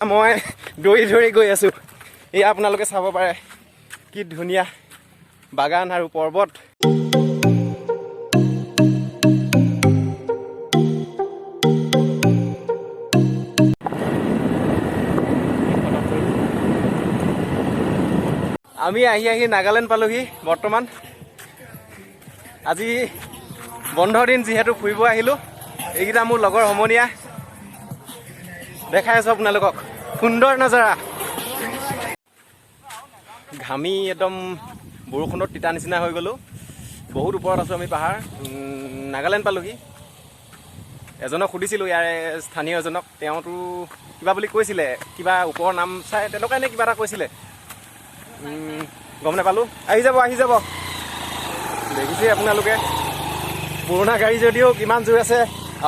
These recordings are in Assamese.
মই দৌৰি দৌৰি গৈ আছোঁ। এয়া আপোনালোকে চাব পাৰে কি ধুনীয়া বাগান আৰু পৰ্বত। আমি আহি আহি নাগালেণ্ড পালোহি বৰ্তমান। আজি বন্ধৰ দিন যিহেতু ফুৰিব আহিলোঁ। এইকেইটা মোৰ লগৰ সমনীয়া, দেখাই আছোঁ আপোনালোকক সুন্দৰ নজাৰা। ঘামি একদম বৰষুণত তিতা নিচিনা হৈ গ'লোঁ। বহুত ওপৰত আছোঁ আমি পাহাৰ। নাগালেণ্ড পালোহি। এজনক সুধিছিলোঁ, ইয়াৰে স্থানীয় এজনক, তেওঁতো কিবা বুলি কৈছিলে, কিবা ওপৰৰ নাম চাই তেনেকুৱাই নে কিবা এটা কৈছিলে, গম নাপালোঁ। আহি যাব দেখিছে আপোনালোকে। পুৰণা গাড়ী যদিও কিমান জোৰ আছে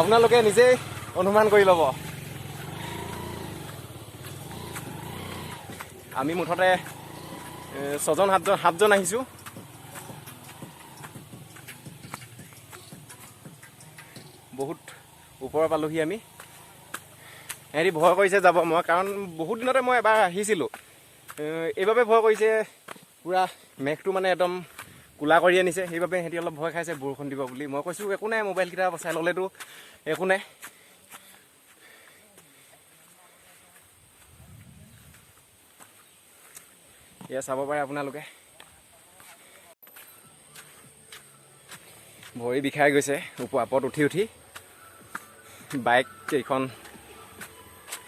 আপোনালোকে নিজেই অনুমান কৰি ল'ব। আমি মুঠতে 6-7জন আহিছোঁ। বহুত ওপৰ পালোহি আমি। সিহঁতি ভয় কৰিছে যাব, মই কাৰণ বহুত দিনতে মই এবাৰ আহিছিলোঁ। এইবাবে ভয় কৰিছে, পূৰা মেঘটো মানে একদম কোলা কৰি আনিছে, সেইবাবে সিহঁতি অলপ ভয় খাইছে বৰষুণ দিব বুলি। মই কৈছোঁ একো নাই, মোবাইলকেইটা বচাই ল'লেতো একো নাই। এয়া চাব পাৰে আপোনালোকে। ভৰি বিষাই গৈছে আপত উঠি উঠি। বাইক কেইখন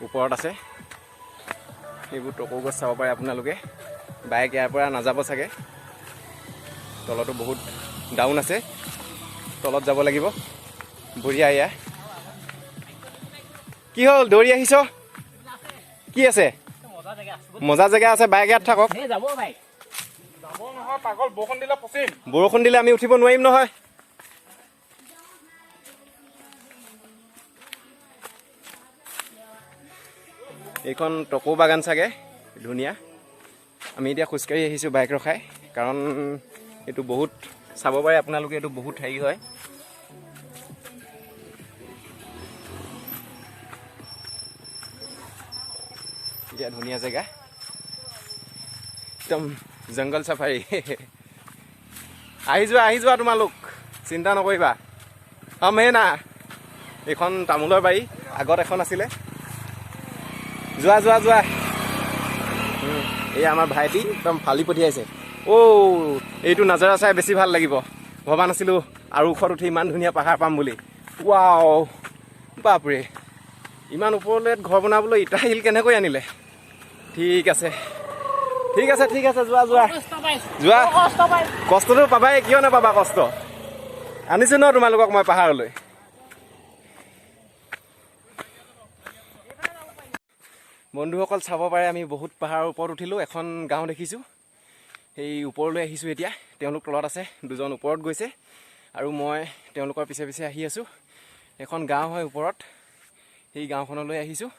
ওপৰত আছে, সেইবোৰ টকৌ গছ চাব পাৰে আপোনালোকে। বাইক ইয়াৰ পৰা নাযাব চাগে, তলতো বহুত ডাউন আছে, তলত যাব লাগিব। বঢ়িয়া। এয়া কি হ'ল, দৌৰি আহিছ? কি আছে? মজা জেগা আছে, বাইক ইয়াত থাকক। বৰষুণ দিলে আমি উঠিব নোৱাৰিম নহয়। এইখন টকৌ বাগান চাগে, ধুনীয়া। আমি এতিয়া খোজকাঢ়ি আহিছোঁ বাইক ৰখাই, কাৰণ এইটো বহুত চাব পাৰে আপোনালোকে, এইটো বহুত হেৰি হয়। এতিয়া ধুনীয়া জেগা, একদম জংগল চাফাৰী। আহি যোৱা তোমালোক, চিন্তা নকৰিবা। মেনা এইখন তামোলৰ বাৰী, আগত এখন আছিলে। যোৱা। এই আমাৰ ভাইটি একদম ফালি পঠিয়াইছে। এইটো নাজাৰা চাই বেছি ভাল লাগিব। ভবা নাছিলোঁ আৰু ওখত উঠি ইমান ধুনীয়া পাহাৰ পাম বুলি। ৱাও, বাপৰে, ইমান ওপৰলৈ ঘৰ বনাবলৈ ইটা শিল কেনেকৈ আনিলে? ঠিক আছে, যোৱা। কষ্টটো পাবাই, কিয় নাপাবা কষ্ট। আনিছোঁ ন তোমালোকক মই পাহাৰলৈ। বন্ধুসকল চাব পাৰে, আমি বহুত পাহাৰৰ ওপৰত উঠিলোঁ। এখন গাঁও দেখিছোঁ, সেই ওপৰলৈ আহিছোঁ এতিয়া। তেওঁলোক তলত আছে, 2জন ওপৰত গৈছে আৰু মই তেওঁলোকৰ পিছে পিছে আহি আছোঁ। এখন গাঁও হয় ওপৰত, সেই গাঁওখনলৈ আহিছোঁ।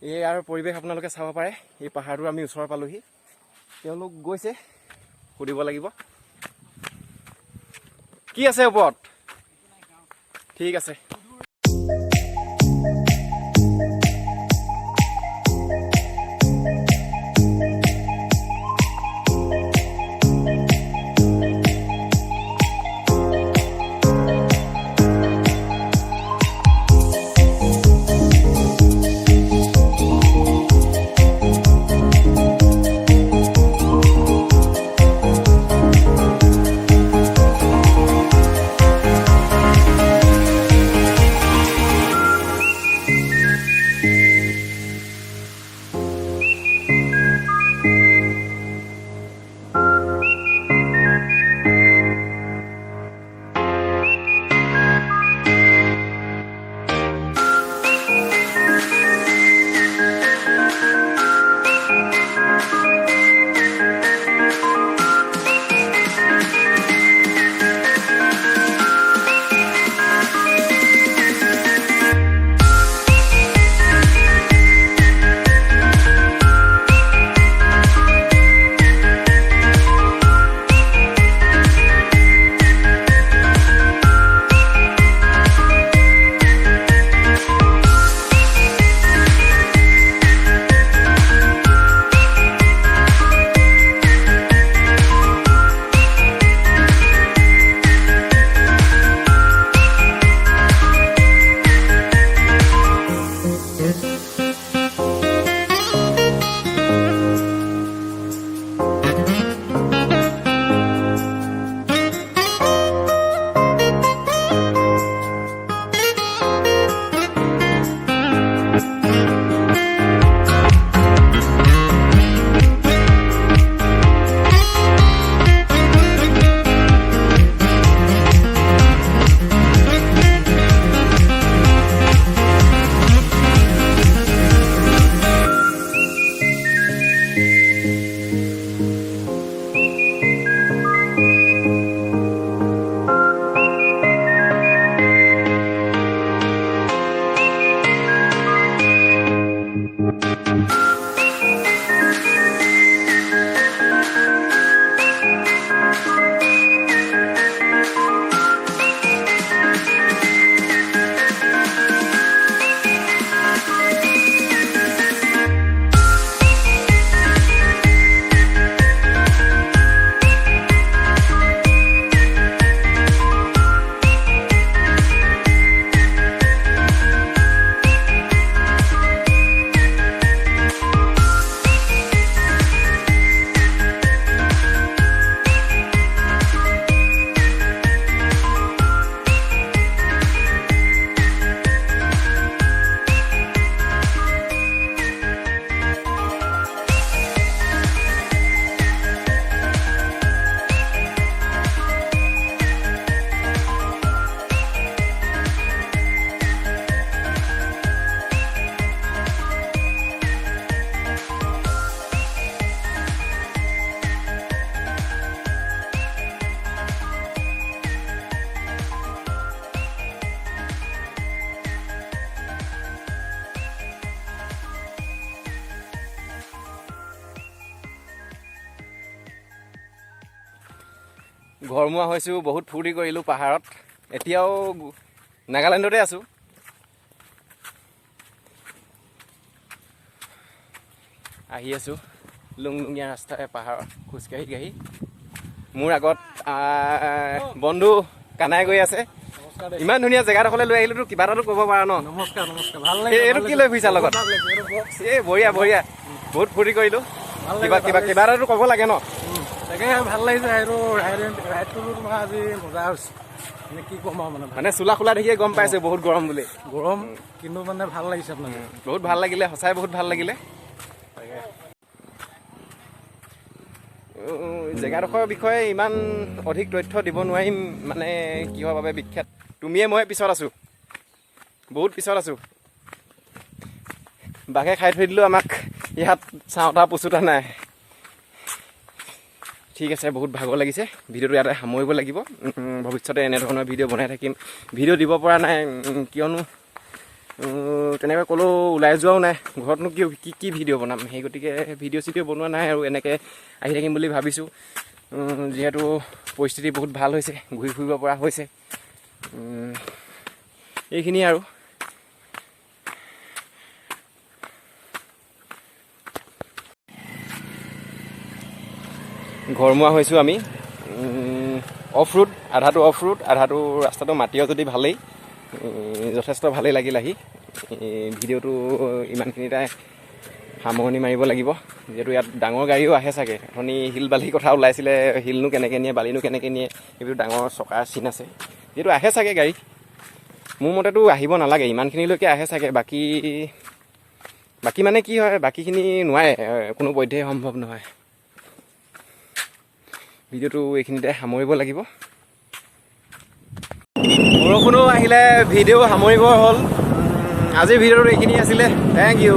এই আৰু পৰিৱেশ আপোনালোকে চাব পাৰে। এই পাহাৰটো আমি ওচৰ পালোহি। তেওঁলোক গৈছে, সুধিব লাগিব কি আছে ওপৰত। ঠিক আছে। ঘৰমুৱা হৈছোঁ, বহুত ফূৰ্তি কৰিলোঁ পাহাৰত। এতিয়াও নাগালেণ্ডতে আছোঁ। আহি আছোঁ লুংলুঙীয়া ৰাস্তাৰে পাহাৰত খোজকাঢ়ি। মোৰ আগত বন্ধু কানাই গৈ আছে। ইমান ধুনীয়া জেগাডোখৰলৈ লৈ আহিলোঁ, কিবা এটাতো ক'ব পাৰা ন? নমস্কাৰ ভাল লাগিল। এইটো কি লৈ ফুৰিছা লগত? এই বঢ়িয়া বহুত ফূৰ্তি কৰিলোঁ। কিবা এটাতো ক'ব লাগে ন? তাকে ভাল লাগিছে। আৰু ৰাইডটো তোমাৰ আজি মজা হৈছে। মানে কি ক'ম আৰু মানে চোলা খোলা দেখিয়ে গম পাইছোঁ বহুত গৰম বুলি। গৰম কিন্তু মানে ভাল লাগিছে আপোনাক। বহুত ভাল লাগিলে, সঁচাই বহুত ভাল লাগিলে। জেগাডোখৰৰ বিষয়ে ইমান অধিক তথ্য দিব নোৱাৰিম, মানে কিহৰ বাবে বিখ্যাত। তুমিয়ে মই পিছত আছোঁ, বহুত পিছত আছোঁ। বাঘে খাই থৈ দিলোঁ আমাক, ইয়াত চাওঁতা পুচুতা নাই। ঠিক আছে, বহুত ভাগৰ লাগিছে। ভিডিঅ'টো ইয়াতে সামৰিব লাগিব। ভৱিষ্যতে এনেধৰণৰ ভিডিঅ' বনাই থাকিম। ভিডিঅ' দিব পৰা নাই কিয়নো তেনেকৈ ক'লেও ওলাই যোৱাও নাই। ঘৰতনো কি ভিডিঅ' বনাম, সেই গতিকে ভিডিঅ' চিডিঅ' বনোৱা নাই আৰু এনেকৈ আহি থাকিম বুলি ভাবিছোঁ। যিহেতু পৰিস্থিতি বহুত ভাল হৈছে, ঘূৰি ফুৰিব পৰা হৈছে। এইখিনিয়ে আৰু। ঘৰমুৱা হৈছোঁ আমি। অফ ৰোড, আধাটো অফ ৰোড, আধাটো ৰাস্তাটো মাটিও যদি ভালেই, যথেষ্ট ভালেই লাগিল আহি। ভিডিঅ'টো ইমানখিনিতে সামৰণি মাৰিব লাগিব, যিহেতু ইয়াত ডাঙৰ গাড়ীও আহে চাগে। অথনি শিল বালিৰ কথা ওলাইছিলে, শিলনো কেনেকৈ নিয়ে, বালিনো কেনেকৈ নিয়ে, এইবোৰ ডাঙৰ চকাৰ চিন আছে। যিহেতু আহে চাগে গাড়ী, মোৰ মতেতো আহিব নালাগে, ইমানখিনিলৈকে আহে চাগে। বাকী মানে কি হয়, বাকীখিনি নোৱাৰে, কোনো পধ্যেই সম্ভৱ নহয়। ভিডিঅ'টো এইখিনিতে সামৰিব লাগিব। বৰষুণো আহিলে, ভিডিঅ' সামৰিব হ'ল। আজিৰ ভিডিঅ'টো এইখিনি আছিলে। Thank U.